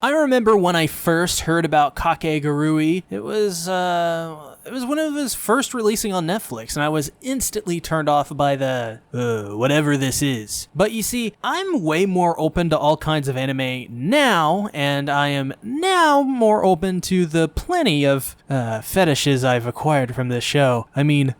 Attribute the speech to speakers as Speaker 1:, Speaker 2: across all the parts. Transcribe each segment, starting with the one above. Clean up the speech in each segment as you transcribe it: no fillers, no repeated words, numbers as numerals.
Speaker 1: I remember when I first heard about Kakegurui, it was when it was first releasing on Netflix, and I was instantly turned off by the, whatever this is. But you see, I'm way more open to all kinds of anime now, and I am now more open to the plenty of fetishes I've acquired from this show. I mean,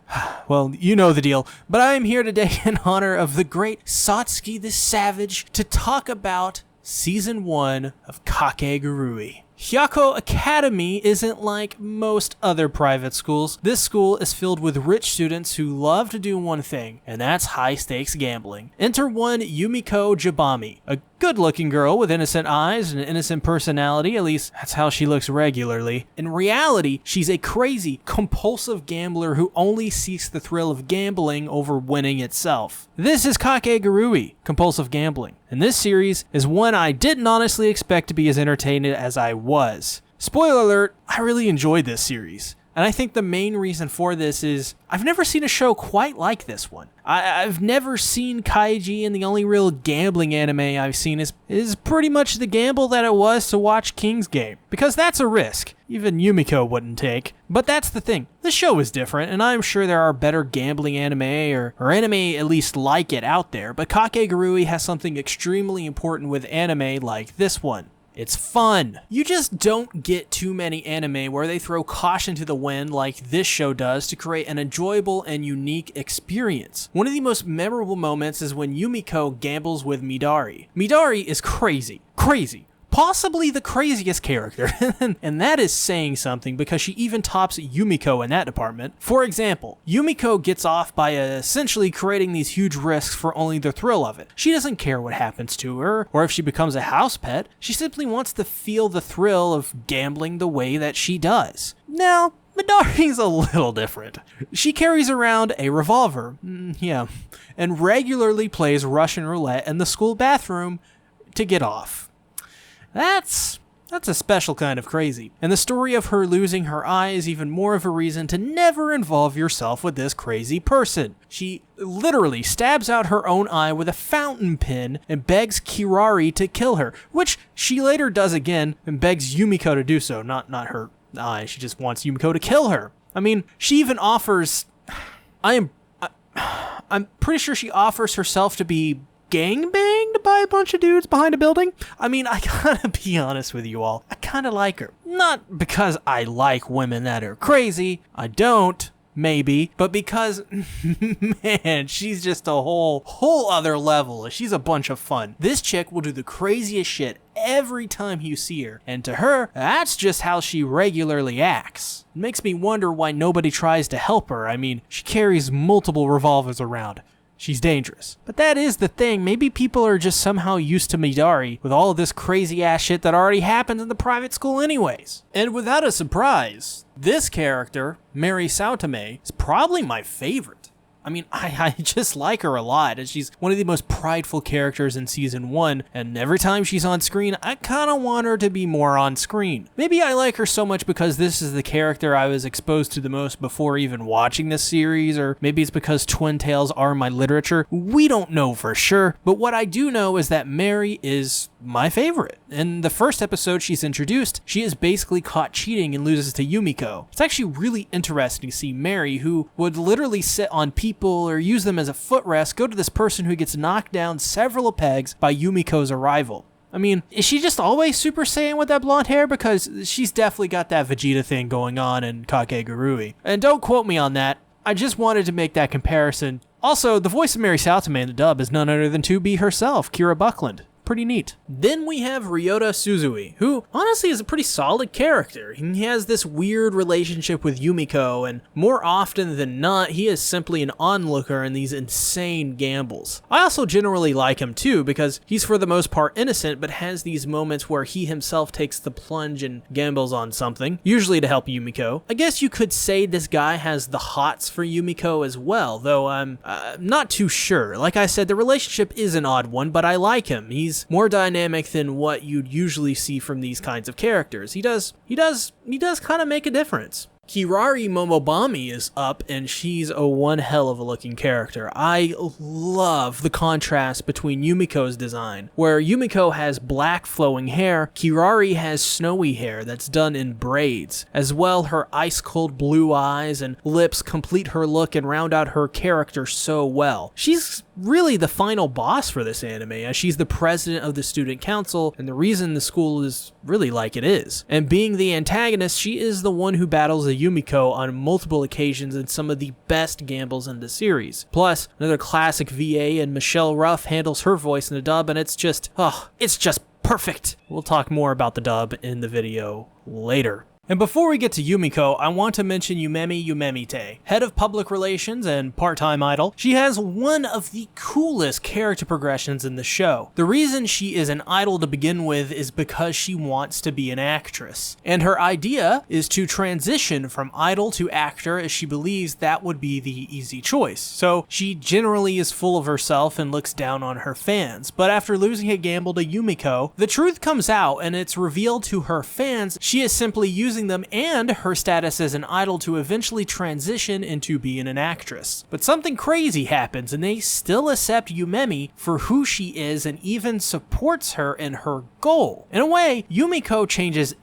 Speaker 1: well, you know the deal. But I am here today in honor of the great Satsuki the Savage to talk about Season 1 of Kakegurui. Hyako Academy isn't like most other private schools. This school is filled with rich students who love to do one thing, and that's high-stakes gambling. Enter one Yumiko Jabami, a good-looking girl with innocent eyes and an innocent personality, at least that's how she looks regularly. In reality, she's a crazy, compulsive gambler who only seeks the thrill of gambling over winning itself. This is Kakegurui, compulsive gambling, and this series is one I didn't honestly expect to be as entertaining as I was. Spoiler alert, I really enjoyed this series. And I think the main reason for this is I've never seen a show quite like this one. I've never seen Kaiji, and the only real gambling anime I've seen is pretty much the gamble that it was to watch King's Game. Because that's a risk even Yumiko wouldn't take. But that's the thing. The show is different, and I'm sure there are better gambling anime or anime at least like it out there, but Kakegurui has something extremely important with anime like this one. It's fun. You just don't get too many anime where they throw caution to the wind like this show does to create an enjoyable and unique experience. One of the most memorable moments is when Yumiko gambles with Midari. Midari is crazy. Possibly the craziest character, and that is saying something because she even tops Yumiko in that department. For example, Yumiko gets off by essentially creating these huge risks for only the thrill of it. She doesn't care what happens to her, or if she becomes a house pet. She simply wants to feel the thrill of gambling the way that she does. Now, Midari's a little different. She carries around a revolver, and regularly plays Russian roulette in the school bathroom to get off. That's a special kind of crazy. And the story of her losing her eye is even more of a reason to never involve yourself with this crazy person. She literally stabs out her own eye with a fountain pen and begs Kirari to kill her, which she later does again and begs Yumiko to do so, not her eye. She just wants Yumiko to kill her. I mean, she even offers... I'm pretty sure she offers herself to be gangbanged by a bunch of dudes behind a building. I mean, I gotta be honest with you all. I kinda like her. Not because I like women that are crazy. I don't. Maybe. But because, man, she's just a whole other level. She's a bunch of fun. This chick will do the craziest shit every time you see her. And to her, that's just how she regularly acts. It makes me wonder why nobody tries to help her. I mean, she carries multiple revolvers around. She's dangerous. But that is the thing. Maybe people are just somehow used to Midari with all of this crazy ass shit that already happens in the private school anyways. And without a surprise, this character, Mary Saotome, is probably my favorite. I mean, I just like her a lot, and she's one of the most prideful characters in Season 1, and every time she's on screen, I kinda want her to be more on screen. Maybe I like her so much because this is the character I was exposed to the most before even watching this series, or maybe it's because Twin Tails are my literature. We don't know for sure, but what I do know is that Mary is my favorite. In the first episode she's introduced, she is basically caught cheating and loses to Yumiko. It's actually really interesting to see Mary, who would literally sit on people or use them as a footrest, go to this person who gets knocked down several pegs by Yumiko's arrival. I mean, is she just always Super Saiyan with that blonde hair? Because she's definitely got that Vegeta thing going on in Kakegurui. And don't quote me on that. I just wanted to make that comparison. Also, the voice of Mary Saotome in the dub is none other than 2B herself, Kira Buckland. Pretty neat. Then we have Ryota Suzui, who honestly is a pretty solid character. He has this weird relationship with Yumiko, and more often than not, he is simply an onlooker in these insane gambles. I also generally like him too, because he's for the most part innocent, but has these moments where he himself takes the plunge and gambles on something, usually to help Yumiko. I guess you could say this guy has the hots for Yumiko as well, though I'm not too sure. Like I said, the relationship is an odd one, but I like him. He's more dynamic than what you'd usually see from these kinds of characters. He does kind of make a difference. Kirari Momobami is up, and she's a one hell of a looking character. I love the contrast between Yumiko's design, where Yumiko has black flowing hair, Kirari has snowy hair that's done in braids. As well, her ice-cold blue eyes and lips complete her look and round out her character so well. She's really the final boss for this anime, as she's the president of the student council, and the reason the school is really like it is. And being the antagonist, she is the one who battles Yumiko on multiple occasions in some of the best gambles in the series. Plus, another classic VA, and Michelle Ruff handles her voice in the dub, and it's just perfect. We'll talk more about the dub in the video later. And before we get to Yumiko, I want to mention Yumemi Yumemite, head of public relations and part-time idol. She has one of the coolest character progressions in the show. The reason she is an idol to begin with is because she wants to be an actress. And her idea is to transition from idol to actor, as she believes that would be the easy choice. So she generally is full of herself and looks down on her fans. But after losing a gamble to Yumiko, the truth comes out, and it's revealed to her fans she is simply using them and her status as an idol to eventually transition into being an actress. But something crazy happens, and they still accept Yumemi for who she is and even supports her in her goal. In a way, Yumiko changes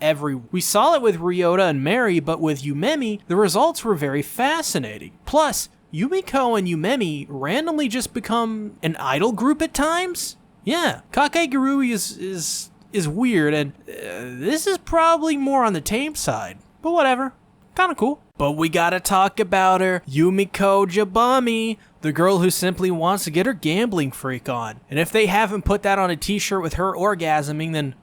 Speaker 1: we saw it with Ryota and Mary, but with Yumemi, the results were very fascinating. Plus, Yumiko and Yumemi randomly just become an idol group at times? Yeah, Kakegurui is weird, and this is probably more on the tame side, but whatever, kinda cool. But we gotta talk about her, Yumiko Jabami, the girl who simply wants to get her gambling freak on. And if they haven't put that on a t-shirt with her orgasming, then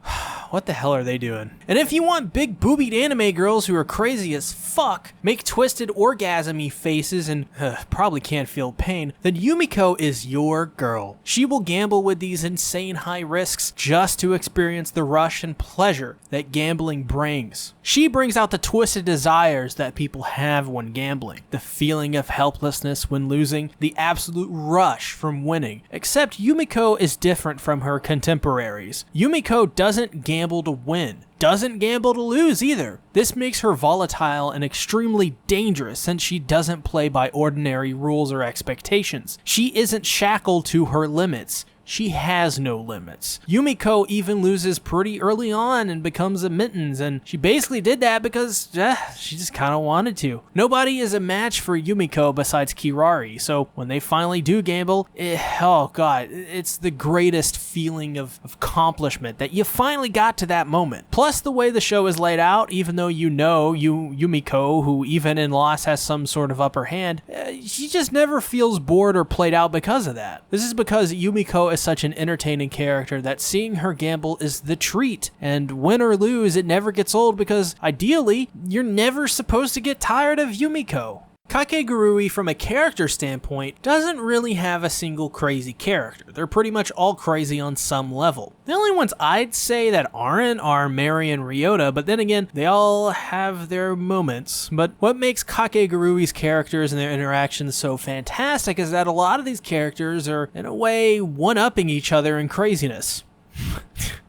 Speaker 1: what the hell are they doing? And if you want big boobied anime girls who are crazy as fuck, make twisted orgasm-y faces and probably can't feel pain, then Yumiko is your girl. She will gamble with these insane high risks just to experience the rush and pleasure that gambling brings. She brings out the twisted desires that people have when gambling, the feeling of helplessness when losing, the absolute rush from winning. Except Yumiko is different from her contemporaries. Yumiko doesn't gamble to win, doesn't gamble to lose either. This makes her volatile and extremely dangerous, since she doesn't play by ordinary rules or expectations. She isn't shackled to her limits. She has no limits. Yumiko even loses pretty early on and becomes a mittens, and she basically did that because she just kind of wanted to. Nobody is a match for Yumiko besides Kirari, so when they finally do gamble, oh god, it's the greatest feeling of accomplishment that you finally got to that moment. Plus the way the show is laid out, even though Yumiko, who even in loss has some sort of upper hand, she just never feels bored or played out because of that. This is because Yumiko is such an entertaining character that seeing her gamble is the treat, and win or lose, it never gets old because ideally, you're never supposed to get tired of Yumiko. Kakegurui, from a character standpoint, doesn't really have a single crazy character. They're pretty much all crazy on some level. The only ones I'd say that aren't are Mary and Ryota, but then again, they all have their moments. But what makes Kakegurui's characters and their interactions so fantastic is that a lot of these characters are, in a way, one-upping each other in craziness.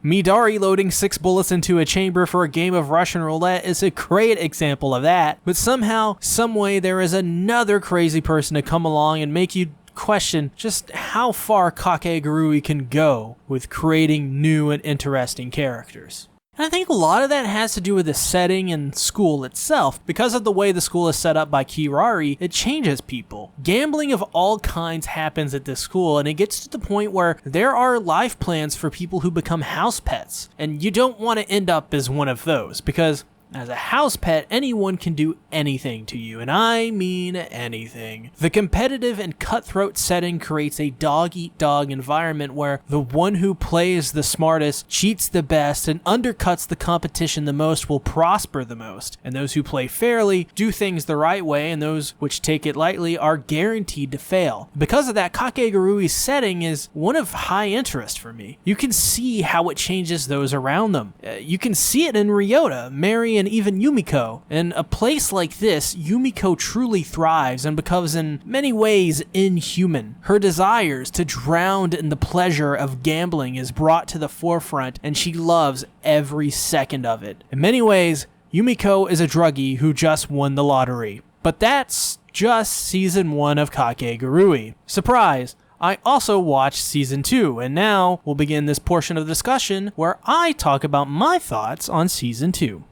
Speaker 1: Midari loading 6 bullets into a chamber for a game of Russian roulette is a great example of that, but somehow, someway, there is another crazy person to come along and make you question just how far Kakegurui can go with creating new and interesting characters. And I think a lot of that has to do with the setting and school itself. Because of the way the school is set up by Kirari, it changes people. Gambling of all kinds happens at this school, and it gets to the point where there are life plans for people who become house pets. And you don't want to end up as one of those, because as a house pet, anyone can do anything to you, and I mean anything. The competitive and cutthroat setting creates a dog-eat-dog environment where the one who plays the smartest, cheats the best, and undercuts the competition the most will prosper the most, and those who play fairly, do things the right way, and those which take it lightly are guaranteed to fail. Because of that, Kakegurui's setting is one of high interest for me. You can see how it changes those around them. You can see it in Ryota, Mary, and even Yumiko. In a place like this, Yumiko truly thrives and becomes in many ways inhuman. Her desires to drown in the pleasure of gambling is brought to the forefront, and she loves every second of it. In many ways, Yumiko is a druggie who just won the lottery. But that's just season 1 of Kakegurui. Surprise! I also watched season 2, and now we'll begin this portion of the discussion where I talk about my thoughts on season 2.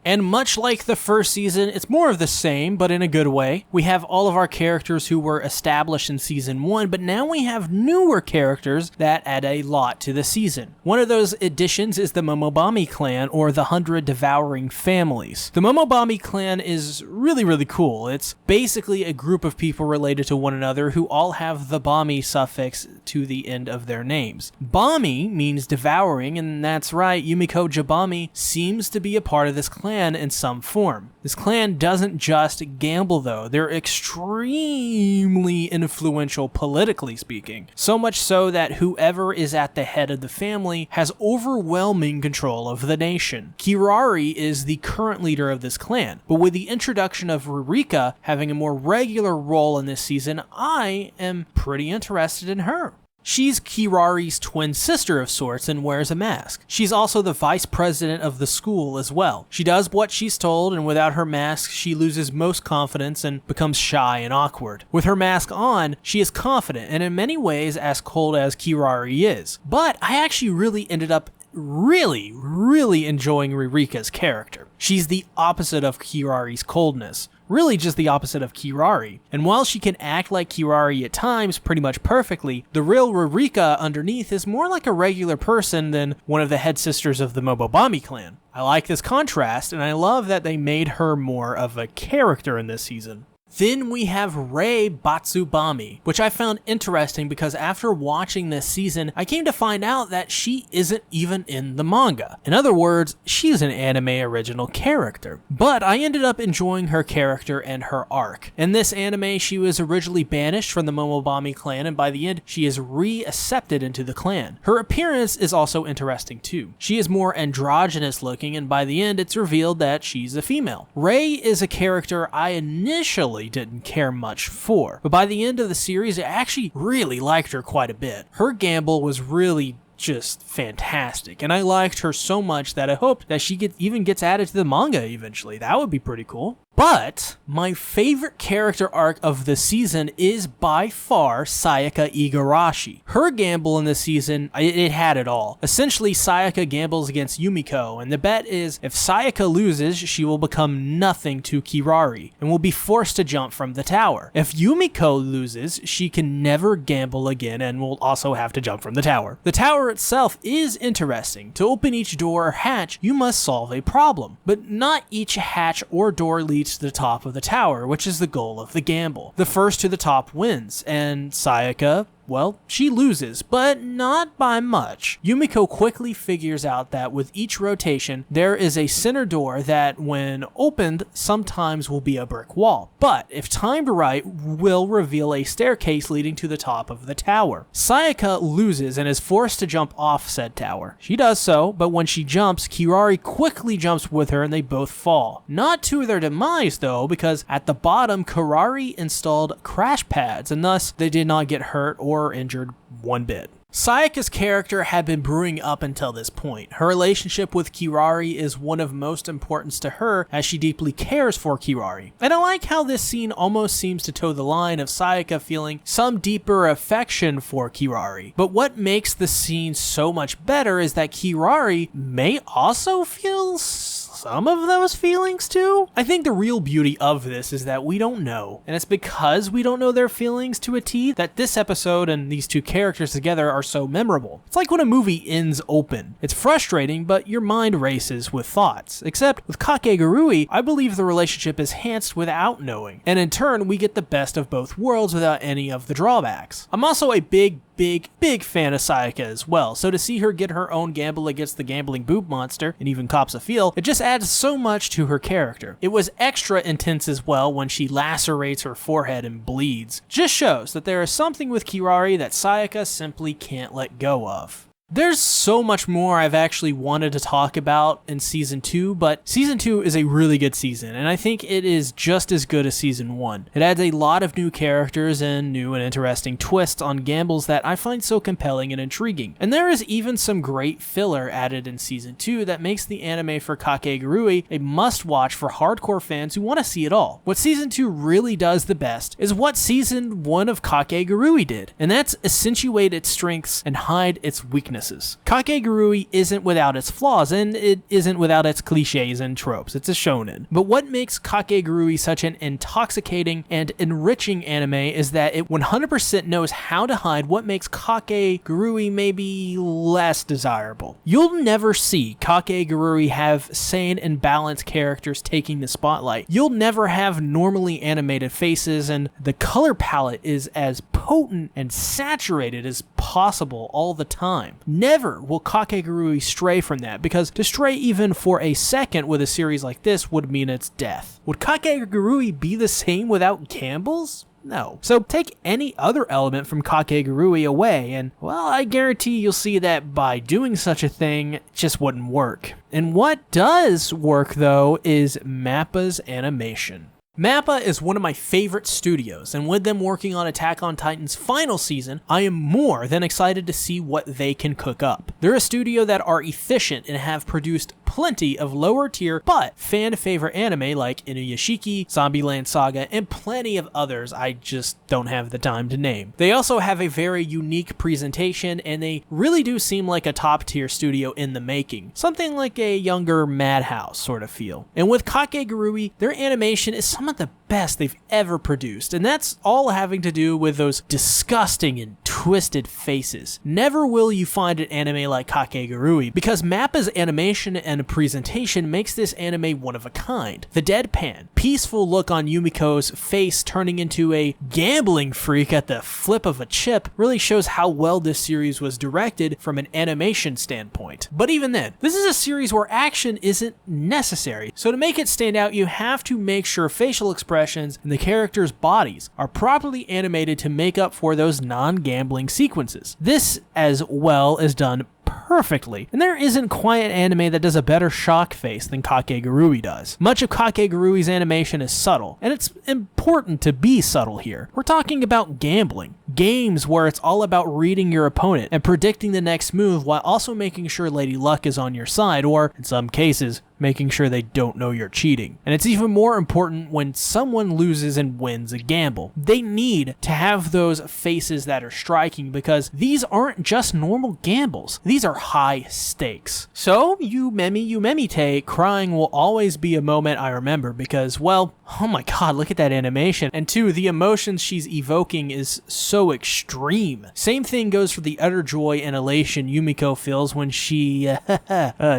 Speaker 1: And much like the first season, it's more of the same, but in a good way. We have all of our characters who were established in season 1, but now we have newer characters that add a lot to the season. One of those additions is the Momobami clan, or the 100 Devouring Families. The Momobami clan is really cool. It's basically a group of people related to one another who all have the Bami suffix to the end of their names. Bami means devouring, and that's right, Yumiko Jabami seems to be a part of this clan in some form. This clan doesn't just gamble though, they're extremely influential politically speaking. So much so that whoever is at the head of the family has overwhelming control of the nation. Kirari is the current leader of this clan, but with the introduction of Ririka having a more regular role in this season, I am pretty interested in her. She's Kirari's twin sister of sorts and wears a mask. She's also the vice president of the school as well. She does what she's told, and without her mask, she loses most confidence and becomes shy and awkward. With her mask on, she is confident and in many ways as cold as Kirari is. But I actually really ended up really enjoying Ririka's character. She's the opposite of Kirari's coldness. Really just the opposite of Kirari. And while she can act like Kirari at times pretty much perfectly, the real Ririka underneath is more like a regular person than one of the head sisters of the Momobami clan. I like this contrast, and I love that they made her more of a character in this season. Then we have Rei Batsubami, which I found interesting because after watching this season, I came to find out that she isn't even in the manga. In other words, she's an anime original character. But I ended up enjoying her character and her arc. In this anime, she was originally banished from the Momobami clan, and by the end, she is reaccepted into the clan. Her appearance is also interesting too. She is more androgynous looking, and by the end, it's revealed that she's a female. Rei is a character I initially didn't care much for, but by the end of the series I actually really liked her quite a bit. Her gamble was really just fantastic, and I liked her so much that I hoped that she even gets added to the manga eventually. That would be pretty cool. But my favorite character arc of the season is by far Sayaka Igarashi. Her gamble in this season, it had it all. Essentially, Sayaka gambles against Yumiko, and the bet is if Sayaka loses, she will become nothing to Kirari and will be forced to jump from the tower. If Yumiko loses, she can never gamble again and will also have to jump from the tower. The tower itself is interesting. To open each door or hatch, you must solve a problem, but not each hatch or door leads to the top of the tower, which is the goal of the gamble. The first to the top wins, and Sayaka, well, she loses, but not by much. Yumiko quickly figures out that with each rotation, there is a center door that, when opened, sometimes will be a brick wall, but if timed right, will reveal a staircase leading to the top of the tower. Sayaka loses and is forced to jump off said tower. She does so, but when she jumps, Kirari quickly jumps with her and they both fall. Not to their demise though, because at the bottom, Kirari installed crash pads, and thus they did not get hurt or injured one bit. Sayaka's character had been brewing up until this point. Her relationship with Kirari is one of most importance to her as she deeply cares for Kirari. And I like how this scene almost seems to toe the line of Sayaka feeling some deeper affection for Kirari. But what makes the scene so much better is that Kirari may also feel some of those feelings too? I think the real beauty of this is that we don't know, and it's because we don't know their feelings to a T that this episode and these two characters together are so memorable. It's like when a movie ends open. It's frustrating, but your mind races with thoughts. Except with Kakegurui, I believe the relationship is enhanced without knowing, and in turn we get the best of both worlds without any of the drawbacks. I'm also a big fan of Sayaka as well, so to see her get her own gamble against the gambling boob monster and even cops a feel, it just adds so much to her character. It was extra intense as well when she lacerates her forehead and bleeds. Just shows that there is something with Kirari that Sayaka simply can't let go of. There's so much more I've actually wanted to talk about in Season 2, but Season 2 is a really good season, and I think it is just as good as Season 1. It adds a lot of new characters and new and interesting twists on gambles that I find so compelling and intriguing. And there is even some great filler added in Season 2 that makes the anime for Kakegurui a must-watch for hardcore fans who want to see it all. What Season 2 really does the best is what Season 1 of Kakegurui did, and that's accentuate its strengths and hide its weaknesses. Kakegurui isn't without its flaws, and it isn't without its cliches and tropes. It's a shonen. But what makes Kakegurui such an intoxicating and enriching anime is that it 100% knows how to hide what makes Kakegurui maybe less desirable. You'll never see Kakegurui have sane and balanced characters taking the spotlight. You'll never have normally animated faces, and the color palette is as potent and saturated as possible all the time. Never will Kakegurui stray from that, because to stray even for a second with a series like this would mean its death. Would Kakegurui be the same without gambles? No. So take any other element from Kakegurui away and, well, I guarantee you'll see that by doing such a thing, it just wouldn't work. And what does work, though, is Mappa's animation. Mappa is one of my favorite studios, and with them working on Attack on Titan's final season, I am more than excited to see what they can cook up. They're a studio that are efficient and have produced plenty of lower tier but fan favorite anime like Inuyashiki, Zombieland Saga, and plenty of others I just don't have the time to name. They also have a very unique presentation, and they really do seem like a top tier studio in the making. Something like a younger Madhouse sort of feel. And with Kakegurui, their animation is some of the best they've ever produced, and that's all having to do with those disgusting and twisted faces. Never will you find an anime like Kakegurui, because Mappa's animation and presentation makes this anime one of a kind. The deadpan, peaceful look on Yumiko's face turning into a gambling freak at the flip of a chip really shows how well this series was directed from an animation standpoint. But even then, this is a series where action isn't necessary, so to make it stand out, you have to make sure facial expressions and the characters' bodies are properly animated to make up for those non-gambling sequences. This, as well, is done perfectly, and there isn't quite an anime that does a better shock face than Kakegurui does. Much of Kakegurui's animation is subtle, and it's important to be subtle here. We're talking about gambling. Games where it's all about reading your opponent and predicting the next move while also making sure Lady Luck is on your side, or, in some cases, making sure they don't know you're cheating. And it's even more important when someone loses and wins a gamble. They need to have those faces that are striking, because these aren't just normal gambles. These are high stakes. So, you memite, crying will always be a moment I remember because, well, oh my god, look at that animation. And two, the emotions she's evoking is so extreme. Same thing goes for the utter joy and elation Yumiko feels when she,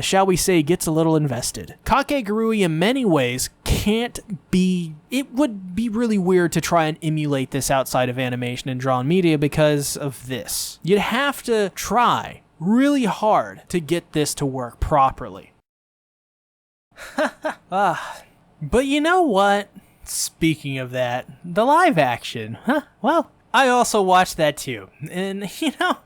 Speaker 1: shall we say, gets a little invested. Kakegurui in many ways it would be really weird to try and emulate this outside of animation and drawn media because of this. You'd have to try really hard to get this to work properly. But you know what? Speaking of that, the live action, well, I also watched that too, and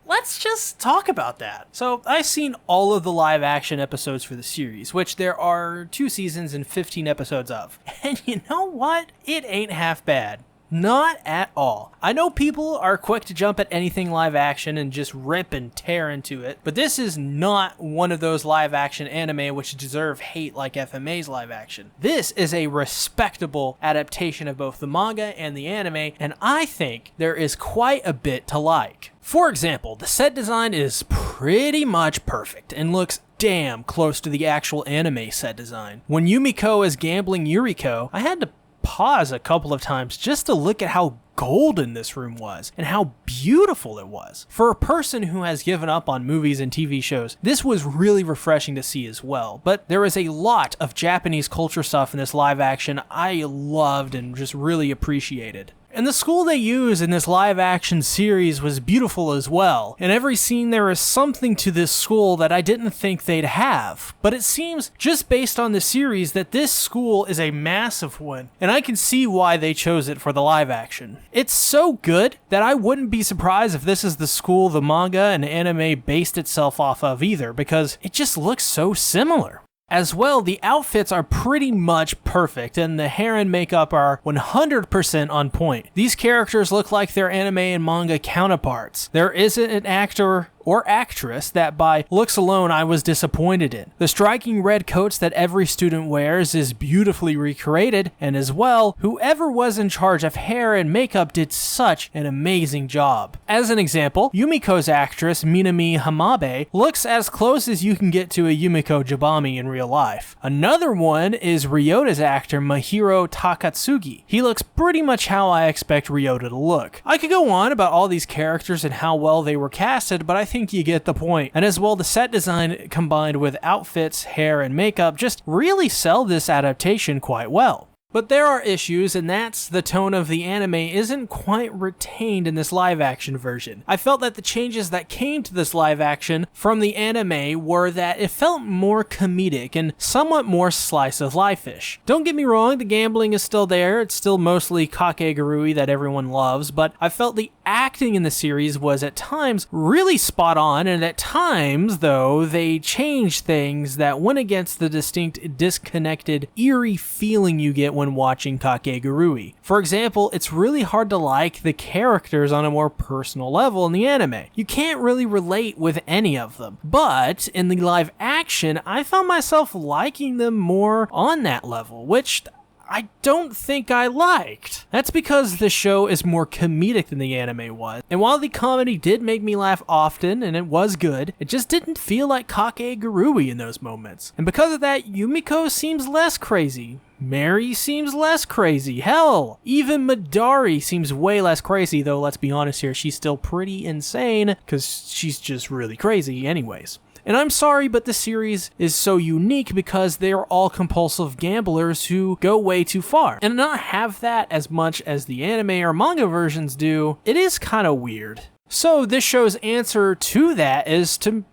Speaker 1: let's just talk about that. So I've seen all of the live action episodes for the series, which there are 2 seasons and 15 episodes of. And you know what? It ain't half bad. Not at all. I know people are quick to jump at anything live action and just rip and tear into it, but this is not one of those live action anime which deserve hate like FMA's live action. This is a respectable adaptation of both the manga and the anime, and I think there is quite a bit to like. For example, the set design is pretty much perfect and looks damn close to the actual anime set design. When Yumiko is gambling Yuriko, I had to pause a couple of times just to look at how golden this room was and how beautiful it was. For a person who has given up on movies and TV shows, this was really refreshing to see as well. But there is a lot of Japanese culture stuff in this live action I loved and just really appreciated. And the school they use in this live action series was beautiful as well. In every scene there is something to this school that I didn't think they'd have. But it seems, just based on the series, that this school is a massive one, and I can see why they chose it for the live action. It's so good that I wouldn't be surprised if this is the school the manga and anime based itself off of either, because it just looks so similar. As well, the outfits are pretty much perfect, and the hair and makeup are 100% on point. These characters look like their anime and manga counterparts. There isn't an actor or actress that by looks alone I was disappointed in. The striking red coats that every student wears is beautifully recreated, and as well, whoever was in charge of hair and makeup did such an amazing job. As an example, Yumiko's actress Minami Hamabe looks as close as you can get to a Yumiko Jabami in real life. Another one is Ryota's actor Mahiro Takatsugi. He looks pretty much how I expect Ryota to look. I could go on about all these characters and how well they were casted, but I think you get the point. And as well, the set design combined with outfits, hair, and makeup just really sell this adaptation quite well. But there are issues, and that's the tone of the anime isn't quite retained in this live action version. I felt that the changes that came to this live action from the anime were that it felt more comedic and somewhat more slice of life-ish. Don't get me wrong, the gambling is still there, it's still mostly Kakegurui that everyone loves, but I felt the acting in the series was at times really spot on, and at times, though, they changed things that went against the distinct, disconnected, eerie feeling you get when watching Kakegurui. For example, it's really hard to like the characters on a more personal level in the anime. You can't really relate with any of them. But in the live action, I found myself liking them more on that level, which I don't think I liked. That's because the show is more comedic than the anime was. And while the comedy did make me laugh often, and it was good, it just didn't feel like Kakegurui in those moments. And because of that, Yumiko seems less crazy. Mary seems less crazy. Hell, even Midori seems way less crazy, though let's be honest here, she's still pretty insane, because she's just really crazy anyways. And I'm sorry, but the series is so unique because they are all compulsive gamblers who go way too far. And to not have that as much as the anime or manga versions do, it is kind of weird. So this show's answer to that is to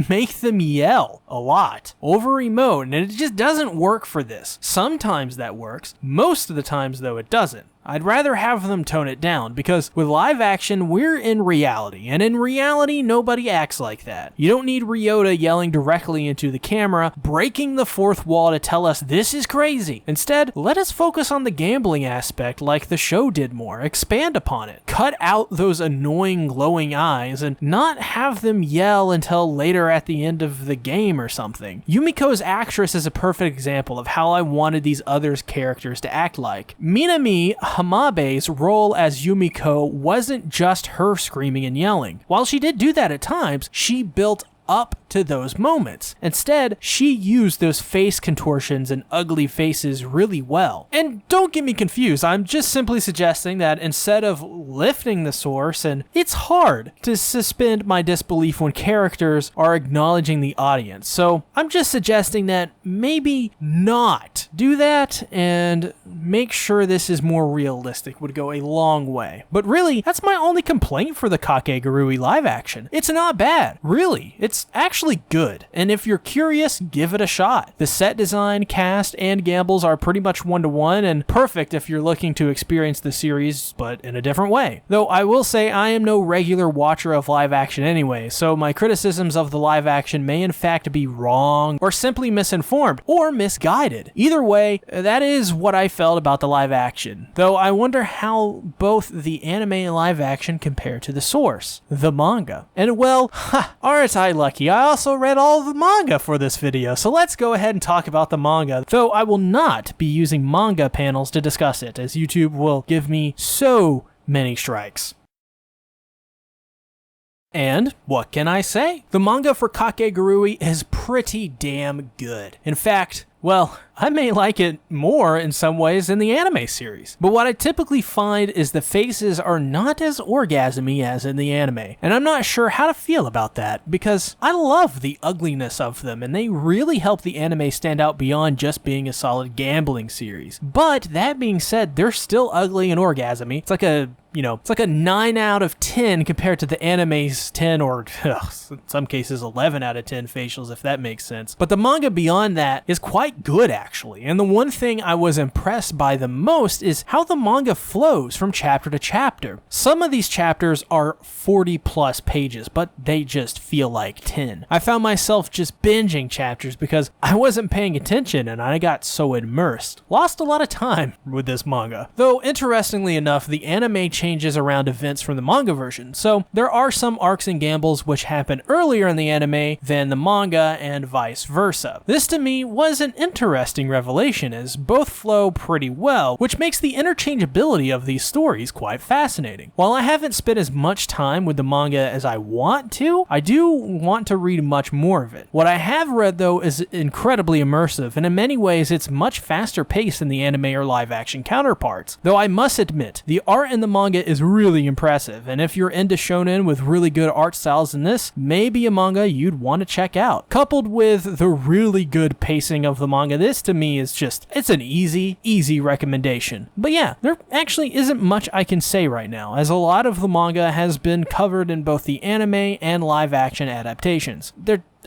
Speaker 1: make them yell a lot over emote, and it just doesn't work for this. Sometimes that works, most of the times though it doesn't. I'd rather have them tone it down, because with live action, we're in reality, and in reality, nobody acts like that. You don't need Ryota yelling directly into the camera, breaking the fourth wall to tell us this is crazy. Instead, let us focus on the gambling aspect like the show did more, expand upon it. Cut out those annoying glowing eyes, and not have them yell until later at the end of the game or something. Yumiko's actress is a perfect example of how I wanted these other characters to act like. Minami Hamabe's role as Yumiko wasn't just her screaming and yelling. While she did do that at times, she built up to those moments. Instead, she used those face contortions and ugly faces really well. And don't get me confused, I'm just simply suggesting that instead of lifting the source, and it's hard to suspend my disbelief when characters are acknowledging the audience. So I'm just suggesting that maybe not do that and make sure this is more realistic would go a long way. But really, that's my only complaint for the Kakegurui live action. It's not bad, really. It's actually good, and if you're curious, give it a shot. The set design, cast, and gambles are pretty much one-to-one and perfect if you're looking to experience the series, but in a different way. Though I will say I am no regular watcher of live action anyway, so my criticisms of the live action may in fact be wrong, or simply misinformed, or misguided. Either way, that is what I felt about the live action. Though I wonder how both the anime and live action compare to the source, the manga. And well, aren't I lucky? I also read all of the manga for this video, so let's go ahead and talk about the manga, though I will not be using manga panels to discuss it, as YouTube will give me so many strikes. And what can I say? The manga for Kakegurui is pretty damn good. In fact, well, I may like it more in some ways than the anime series. But what I typically find is the faces are not as orgasmy as in the anime. And I'm not sure how to feel about that because I love the ugliness of them and they really help the anime stand out beyond just being a solid gambling series. But that being said, they're still ugly and orgasmy. It's like a 9 out of 10 compared to the anime's 10 or in some cases 11 out of 10 facials, if that makes sense. But the manga beyond that is quite good actually. And the one thing I was impressed by the most is how the manga flows from chapter to chapter. Some of these chapters are 40 plus pages, but they just feel like 10. I found myself just binging chapters because I wasn't paying attention and I got so immersed. Lost a lot of time with this manga. Though interestingly enough, the anime changes around events from the manga version, so there are some arcs and gambles which happen earlier in the anime than the manga and vice versa. This to me was an interesting revelation as both flow pretty well, which makes the interchangeability of these stories quite fascinating. While I haven't spent as much time with the manga as I want to, I do want to read much more of it. What I have read though is incredibly immersive, and in many ways it's much faster paced than the anime or live action counterparts. Though I must admit, the art in the manga is really impressive, and if you're into shonen with really good art styles in this, maybe a manga you'd want to check out. Coupled with the really good pacing of the manga, this to me is it's an easy recommendation. But yeah, there actually isn't much I can say right now, as a lot of the manga has been covered in both the anime and live action adaptations.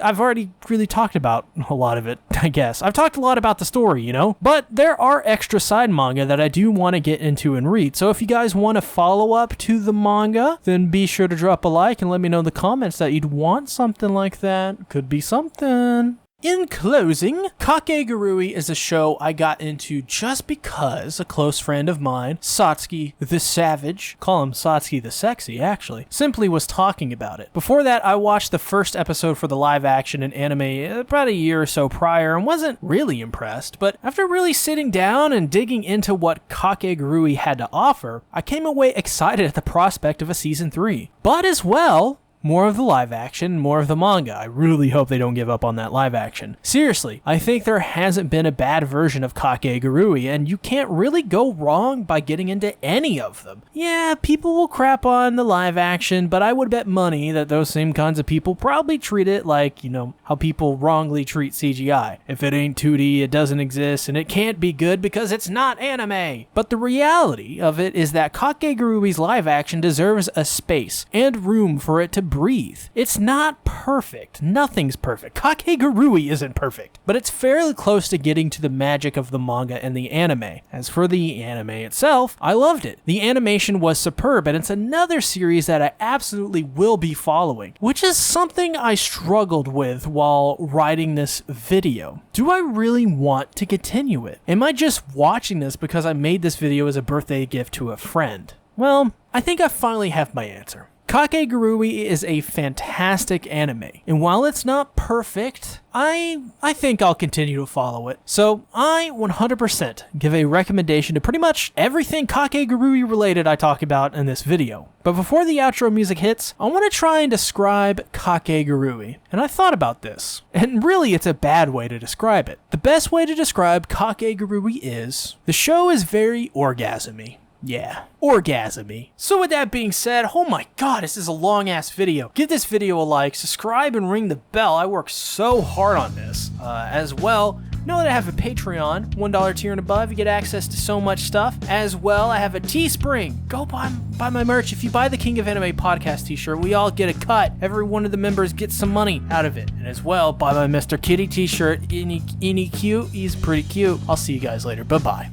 Speaker 1: I've already really talked about a lot of it, I guess. I've talked a lot about the story, but there are extra side manga that I do want to get into and read. So if you guys want to follow up to the manga, then be sure to drop a like and let me know in the comments that you'd want something like that. Could be something. In closing, Kakegurui is a show I got into just because a close friend of mine, Satsuki the Savage, call him Satsuki the Sexy actually, simply was talking about it. Before that, I watched the first episode for the live action and anime about a year or so prior and wasn't really impressed, but after really sitting down and digging into what Kakegurui had to offer, I came away excited at the prospect of a season 3. But as well, more of the live action, more of the manga. I really hope they don't give up on that live action. Seriously, I think there hasn't been a bad version of Kakegurui, and you can't really go wrong by getting into any of them. Yeah, people will crap on the live action, but I would bet money that those same kinds of people probably treat it like, how people wrongly treat CGI. If it ain't 2D, it doesn't exist, and it can't be good because it's not anime. But the reality of it is that Kakegurui's live action deserves a space and room for it to breathe. It's not perfect. Nothing's perfect. Kakegurui isn't perfect, but it's fairly close to getting to the magic of the manga and the anime. As for the anime itself, I loved it. The animation was superb, and it's another series that I absolutely will be following, which is something I struggled with while writing this video. Do I really want to continue it? Am I just watching this because I made this video as a birthday gift to a friend? Well, I think I finally have my answer. Kakegurui is a fantastic anime, and while it's not perfect, I think I'll continue to follow it. So I 100% give a recommendation to pretty much everything Kakegurui related I talk about in this video. But before the outro music hits, I want to try and describe Kakegurui. And I thought about this, and really it's a bad way to describe it. The best way to describe Kakegurui is, the show is very orgasmy. Yeah, orgasmy. So with that being said, oh my god, this is a long ass video. Give this video a like, subscribe, and ring the bell. I work so hard on this. As well, know that I have a Patreon, $1 tier and above. You get access to so much stuff. As well, I have a Teespring. Go buy my merch. If you buy the King of Anime podcast t-shirt, we all get a cut. Every one of the members gets some money out of it. And as well, buy my Mr. Kitty t-shirt. Isn't he cute? He's pretty cute. I'll see you guys later. Bye-bye.